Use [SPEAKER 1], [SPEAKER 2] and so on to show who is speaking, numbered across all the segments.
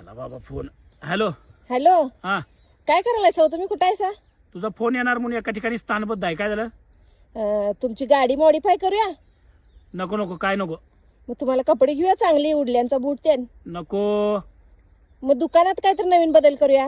[SPEAKER 1] आला बाबा phone. Hello.
[SPEAKER 2] Hello.
[SPEAKER 1] हा,
[SPEAKER 2] काय करायला सौ तुम्ही कुठं आहे सा?
[SPEAKER 1] तुझा फोन येणार म्हणून एका ठिकाणी स्थानबद्ध आहे. काय झालं?
[SPEAKER 2] तुमची गाडी मॉडीफाय करूया.
[SPEAKER 1] नको नको, काय नको.
[SPEAKER 2] मग तुम्हाला कपडे घेऊया चांगली उडल्यांचा बूट ते.
[SPEAKER 1] नको.
[SPEAKER 2] मग दुकानात काय तर नवीन बदल करूया.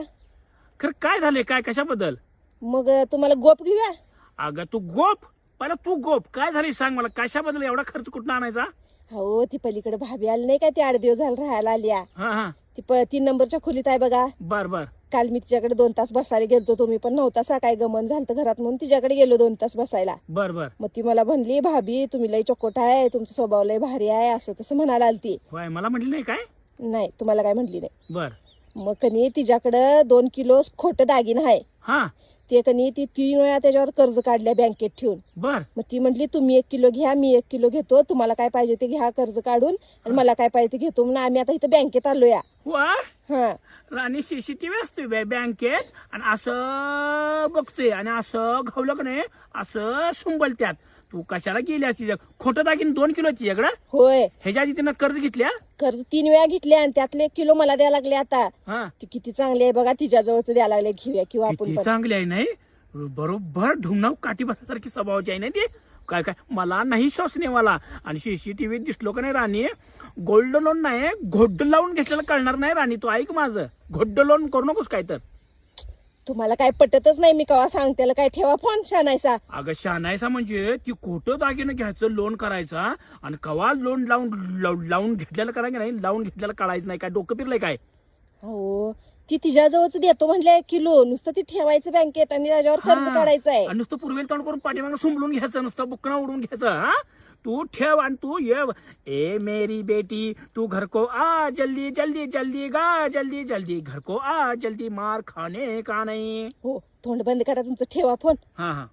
[SPEAKER 1] खरं काय झाले? काय कशाबद्दल?
[SPEAKER 2] मग तुम्हाला गोप घेऊया.
[SPEAKER 1] अगं तू गोप, पहिला तू गोप. काय झाली सांग मला, कशाबद्दल एवढा खर्च कुठं आणायचा?
[SPEAKER 2] हो ती पलीकडे भाभी आली नाही का, ती 8 दिवस झालं राहायला आली आहे.
[SPEAKER 1] हा हा,
[SPEAKER 2] ती 3 नंबरच्या खोलीत आहे बघा.
[SPEAKER 1] बर बर
[SPEAKER 2] काल मी तिच्याकडे 2 तास बसायला गेलतो, तुम्ही पण नव्हता सा, काय गमन झालं घरात म्हणून तिच्याकडे गेलो 2 तास बसायला.
[SPEAKER 1] बर बर.
[SPEAKER 2] मग ती मला म्हणली, भाभी तुम्ही लई चकोट आहे, तुमचा स्वभाव लय भारी आहे, असं तसं म्हणायला आलती.
[SPEAKER 1] होय, मला म्हटली नाही काय?
[SPEAKER 2] नाही तुम्हाला काय म्हटली नाही.
[SPEAKER 1] बर.
[SPEAKER 2] मग कनी तिच्याकडं 2 किलो खोटं दागिनं आहे.
[SPEAKER 1] हा
[SPEAKER 2] ते कनी ती 3 वेळा त्याच्यावर कर्ज काढल्या बँकेत ठेवून.
[SPEAKER 1] बर.
[SPEAKER 2] मग ती म्हटली तुम्ही 1 किलो घ्या, मी 1 किलो घेतो, तुम्हाला काय पाहिजे ते घ्या कर्ज काढून, आणि मला काय पाहिजे ते घेतो. म्हणून आम्ही आता इथं बँकेत आलोया.
[SPEAKER 1] वा,
[SPEAKER 2] हा
[SPEAKER 1] राणी सीसीटीव्ही असतोय बँकेत, आणि असं बघतोय आणि असं घावलं का नाही, असं सुंबलत्यात. तू कशाला गेली असती? खोटं दागिन 2 किलोची इकडं.
[SPEAKER 2] होय,
[SPEAKER 1] ह्याच्या आधी तिनं कर्ज घेतल्या.
[SPEAKER 2] कर्ज 3 वेळा घेतले आणि त्यातले 1 किलो मला द्यायला लागले. आता
[SPEAKER 1] हा,
[SPEAKER 2] ती किती चांगली आहे बघा, तिच्या जवळच द्यायला लागले. घेऊया किंवा आपण
[SPEAKER 1] किती
[SPEAKER 2] पण.
[SPEAKER 1] चांगली आहे नाही, बरोबर ढुंगणाव काठी बसासारखी स्वभावाची आहे ना ती. काय काय मला नाही श्वास नाही मला. आणि सीसीटीव्ही दिसलो का नाही राणी, गोल्ड लोन नाही, घोड्ड लावून घेतलेलं कळणार नाही राणी. तू ऐक माझं, घोड्ड लोन करू नकोस काय तर.
[SPEAKER 2] तुम्हाला काय पटतच नाही, मी कवा सांगते काय ठेवा फोन शानायसा.
[SPEAKER 1] अगं शानायचा म्हणजे ती खोटं दागिनं घ्यायचं, लोन करायचा, आणि कवा लोन लावून घेतलेलं करायचं नाही, लावून घेतलेलं कळायचं नाही. काय डोकं फिरलंय काय?
[SPEAKER 2] हो, ती तिच्या जवळच देतो म्हणले 1 किलो, नुसतं ती ठेवायचं बँकेत आणि त्याच्यावर कर्ज काढायचं आहे.
[SPEAKER 1] आणि नुसतं पूर्वेला तोंड करून पाठीमागं सुंबलून घ्यायचं, नुसतं बुक्कना उडून घ्यायचं. हा, तू ठेव आणि तू ये. ए मेरी बेटी तू घर को आ जल्दी जल्दी जल्दी गा जल्दी जल्दी घर को आ जल्दी, मार खाने का नाही.
[SPEAKER 2] हो, तोंड बंद करा तुमचं, ठेवा फोन.
[SPEAKER 1] हा हा.